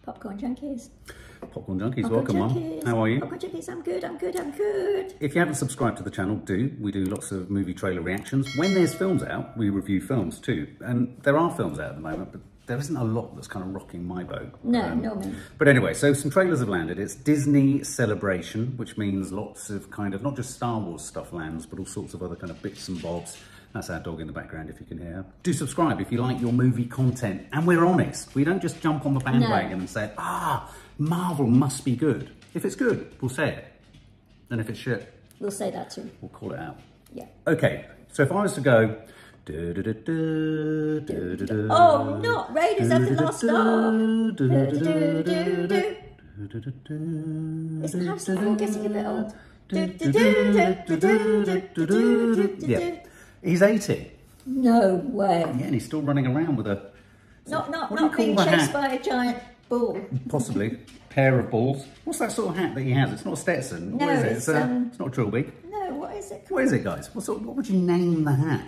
Popcorn Junkies. Popcorn Junkies, welcome on. How are you? Popcorn Junkies, I'm good, I'm good, I'm good. If you haven't subscribed to the channel, do. We do lots of movie trailer reactions. When there's films out, we review films too. And there are films out at the moment, but there isn't a lot that's kind of rocking my boat. No, no, man. But anyway, so some trailers have landed. It's Disney Celebration, which means lots of kind of, not just Star Wars stuff lands, but all sorts of other kind of bits and bobs. That's our dog in the background, if you can hear her. Do subscribe if you like your movie content. And we're honest. We don't just jump on the bandwagon and say, Marvel must be good. If it's good, we'll say it. And if it's shit, we'll say that too. We'll call it out. Yeah. Okay, so if I was to go... Oh, not Raiders of the Lost Ark. Isn't Harrison Ford getting a bit old? Yeah. He's 80. No way. Yeah, and he's still running around with a... Not being chased by a giant bull. Possibly. Pair of balls. What's that sort of hat that he has? It's not a Stetson. No, what is it? it's not a trilby. No, what is it? What is it, guys? What would you name the hat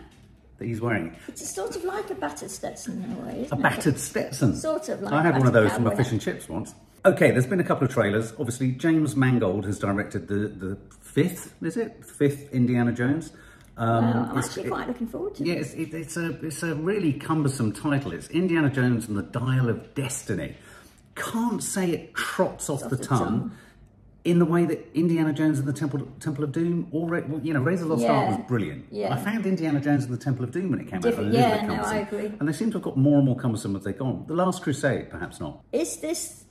that he's wearing? It's sort of like a battered Stetson in a way, isn't it? A battered Stetson? Sort of like I had one of those from a fish and chips once. Okay, there's been a couple of trailers. Obviously, James Mangold has directed the fifth, is it? Fifth Indiana Jones. Wow, I'm actually quite looking forward to it. Yeah, it's a really cumbersome title. It's Indiana Jones and the Dial of Destiny. Can't say it trots off the tongue in the way that Indiana Jones and the Temple of Doom, or you know, Raiders of the Lost Ark was brilliant. Yeah. I found Indiana Jones and the Temple of Doom when it came out a little bit cumbersome. No, I agree. And they seem to have got more and more cumbersome as they've gone. The Last Crusade, perhaps not. Is this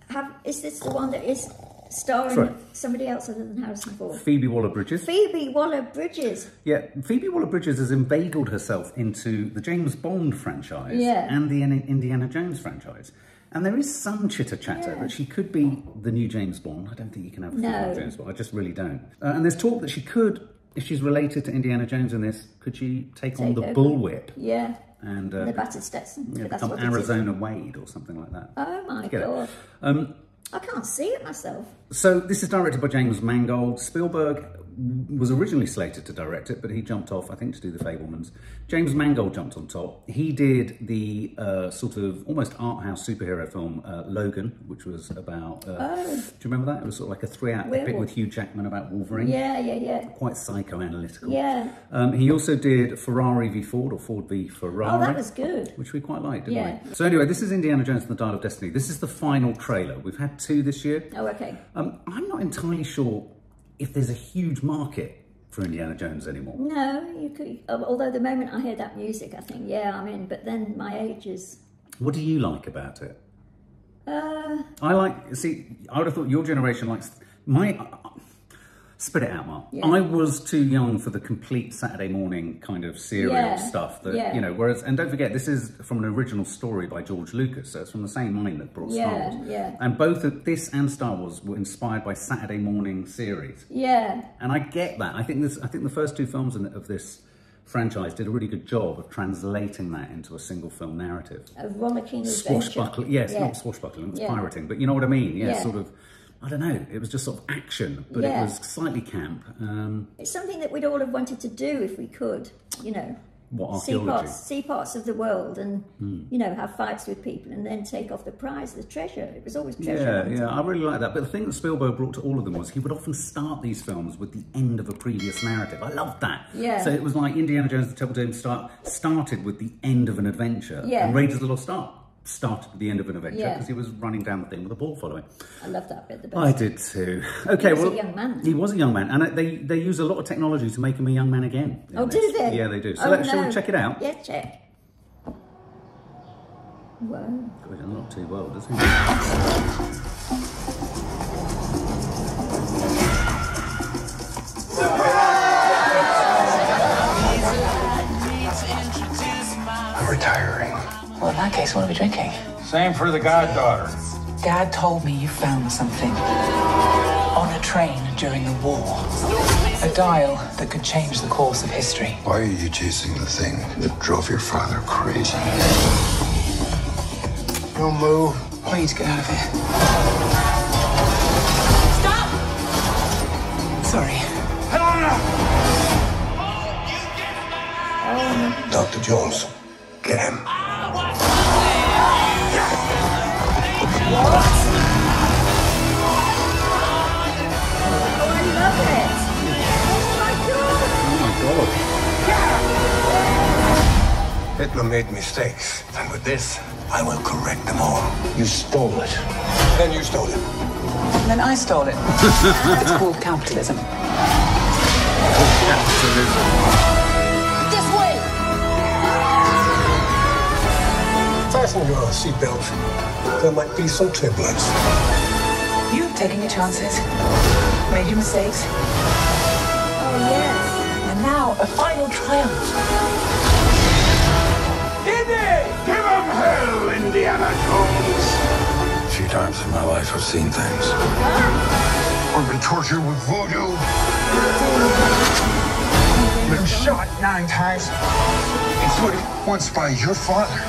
the one that is starring somebody else other than Harrison Ford? Phoebe Waller-Bridge. Phoebe Waller-Bridge. Yeah, Phoebe Waller-Bridge has inveigled herself into the James Bond franchise and the Indiana Jones franchise. And there is some chitter-chatter that she could be the new James Bond. I don't think you can have a female James Bond. I just really don't. And there's talk that she could, if she's related to Indiana Jones in this, could she take on the bullwhip? Yeah. And the battered Stetson. Yeah, become Arizona Wade or something like that. Oh my God. I can't see it myself. So this is directed by James Mangold. Spielberg was originally slated to direct it, but he jumped off, I think, to do The Fabelmans. James Mangold jumped on top. He did the sort of almost art house superhero film Logan, which was about... do you remember that? It was sort of like a 3-act epic with Hugh Jackman about Wolverine. Yeah. Quite psychoanalytical. Yeah. He also did Ferrari v Ford, or Ford v Ferrari. Oh, that was good. Which we quite liked, didn't we? So anyway, this is Indiana Jones and the Dial of Destiny. This is the final trailer. We've had 2 this year. Oh, okay. I'm not entirely sure if there's a huge market for Indiana Jones anymore. No, you could. Although the moment I hear that music, I think, yeah, I'm in. But then my age is... What do you like about it? I would have thought your generation likes... Spit it out, Mark. Yeah. I was too young for the complete Saturday morning kind of serial stuff that, you know, whereas, and don't forget, this is from an original story by George Lucas, so it's from the same mind that brought Star Wars. Yeah. And both of this and Star Wars were inspired by Saturday morning series. Yeah. And I get that. I think the first 2 films of this franchise did a really good job of translating that into a single film narrative. A rollicking swashbuckling. Yes, not swashbuckling, it was pirating, but you know what I mean? Yeah, sort of. I don't know, it was just sort of action, but it was slightly camp. It's something that we'd all have wanted to do if we could, you know. What, archaeology? See parts of the world and, you know, have fights with people and then take off the prize, the treasure. It was always treasure. Yeah, I really like that. But the thing that Spielberg brought to all of them was he would often start these films with the end of a previous narrative. I loved that. Yeah. So it was like Indiana Jones and the Temple of Doom started with the end of an adventure. Yeah. And Raiders of the Lost Ark started at the end of an adventure because he was running down the thing with a ball following. I love that bit the best. I did too. Okay, he was a young man. He was a young man, and they use a lot of technology to make him a young man again. Oh, do they? Yeah, they do. So shall we check it out? Yeah, check. Whoa. God, he's not too well, does he? I'm retiring. Well, in that case, what are we drinking? Same for the goddaughter. Dad told me you found something on a train during the war. A dial that could change the course of history. Why are you chasing the thing that drove your father crazy? Don't move. I need to get out of here. Stop! Sorry. Dr. Jones, get him. Hitler made mistakes, and with this, I will correct them all. You stole it. Then you stole it. And then I stole it. It's called capitalism. This way! Fasten your seatbelt. There might be some turbulence. You've taken your chances, made your mistakes. Oh, yes. And now, a final triumph. Give him hell, Indiana Jones! A few times in my life, I've seen things. I've been tortured with voodoo. Been shot 9 times, including once by your father.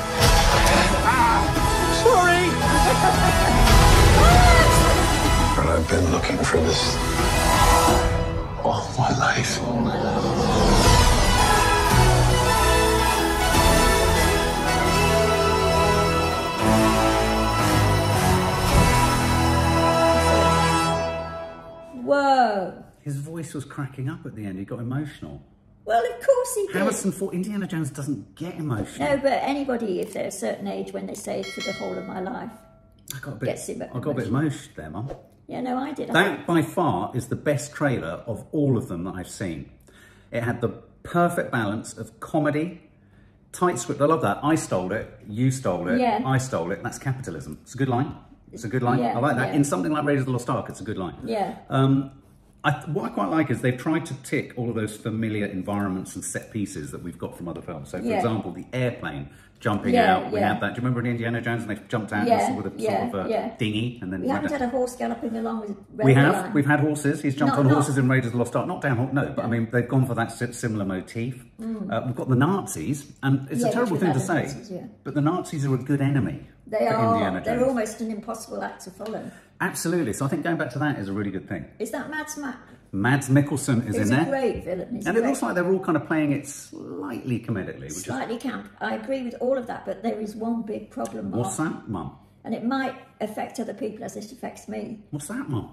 Sorry! But I've been looking for this all my life. Whoa. His voice was cracking up at the end. He got emotional. Well, of course he did. Harrison Ford, Indiana Jones doesn't get emotional. No, but anybody, if they're a certain age, when they say for the whole of my life, I got a bit emotional. emotional there, Mum. Yeah, no, I did. That, by far, is the best trailer of all of them that I've seen. It had the perfect balance of comedy, tight script. I love that. I stole it, you stole it, yeah. I stole it. That's capitalism. It's a good line. It's a good line. Yeah, I like that. yeah. In something like Raiders of the Lost Ark, it's a good line. Yeah. What I quite like is they've tried to tick all of those familiar environments and set pieces that we've got from other films. So, for example, the airplane jumping out. We had that. Do you remember in Indiana Jones and they jumped out with a sort of dinghy? And then we haven't had a horse galloping along with We have. We've had horses. He's jumped on horses in Raiders of the Lost Ark. Not down, no, but I mean, they've gone for that similar motif. We've got the Nazis, and it's a terrible thing to say, Nazis, but the Nazis are a good enemy. They are. Indiana Jones. They're almost an impossible act to follow. Absolutely. So I think going back to that is a really good thing. Is that Mads Mikkelsen is in there. He's a great villain. And it looks like they're all kind of playing it slightly comedically. Slightly camp. I agree with all of that, but there is one big problem, Mark. What's that, Mum? And it might affect other people as it affects me. What's that, Mum?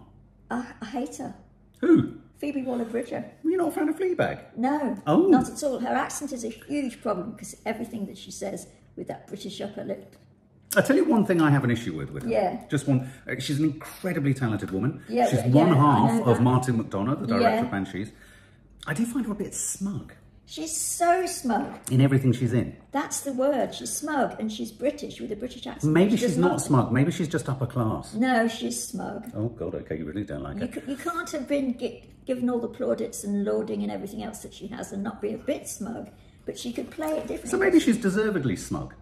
I hate her. Who? Phoebe Waller-Bridge. Were you not a fan of Fleabag? No, not at all. Her accent is a huge problem because everything that she says with that British upper lip. I'll tell you one thing I have an issue with her. Yeah. Just one. She's an incredibly talented woman. Yeah, she's one half of Martin McDonagh, the director of Banshees. I do find her a bit smug. She's so smug. In everything she's in. That's the word. She's smug and she's British with a British accent. Maybe she's not smug. Maybe she's just upper class. No, she's smug. Oh, God, okay, you really don't like her. You can't have been given all the plaudits and lauding and everything else that she has and not be a bit smug. But she could play it differently. So maybe she's deservedly smug.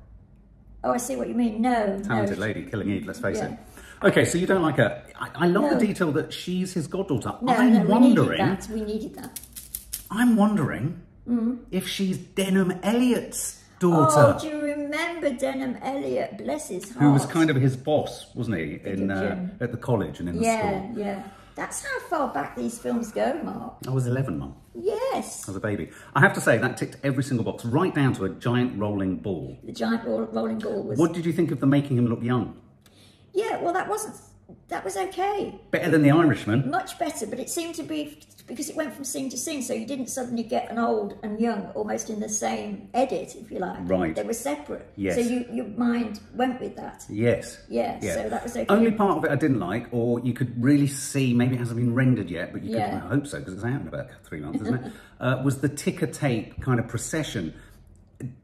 Oh, I see what you mean. No. Talented lady, killing Eve, let's face it. Okay, so you don't like her. I love the detail that she's his goddaughter. I'm wondering... We needed that. I'm wondering if she's Denham Elliott's daughter. Oh, do you remember Denham Elliott? Bless his heart. Who was kind of his boss, wasn't he, at the college and in the school? Yeah. That's how far back these films go, Mark. I was 11, Mum. Yes. I was a baby. I have to say, that ticked every single box, right down to a giant rolling ball. The giant rolling ball was... What did you think of the making him look young? Yeah, well, that was okay. Better than The Irishman? Much better, but it seemed to be... Because it went from scene to scene, so you didn't suddenly get an old and young almost in the same edit, if you like. Right. They were separate. Yes. So your mind went with that. Yes. Yeah, so that was okay. Only part of it I didn't like, or you could really see, maybe it hasn't been rendered yet, but you could, I hope so, because it's out in about 3 months, isn't it? Was the ticker tape kind of procession.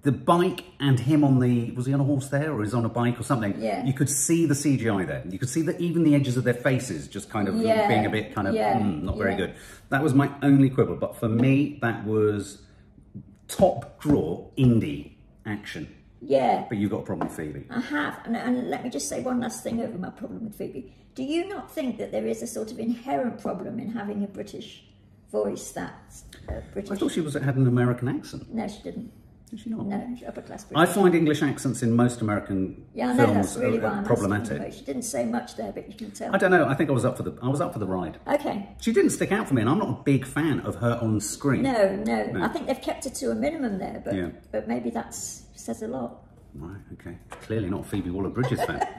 The bike and him on the... Was he on a horse there, or is on a bike or something? Yeah. You could see the CGI there. You could see that even the edges of their faces just kind of being a bit kind of not very good. That was my only quibble. But for me, that was top drawer indie action. Yeah. But you've got a problem with Phoebe. I have. And let me just say one last thing over my problem with Phoebe. Do you not think that there is a sort of inherent problem in having a British voice that's British? I thought she had an American accent. No, she didn't. Did she not? No, she's upper class British. I find English accents in most American films really problematic. She didn't say much there, but you can tell. I don't know. I think I was up for the ride. Okay. She didn't stick out for me, and I'm not a big fan of her on screen. No. I think they've kept her to a minimum there, but maybe that says a lot. Right. Okay. Clearly not Phoebe Waller-Bridge's fan.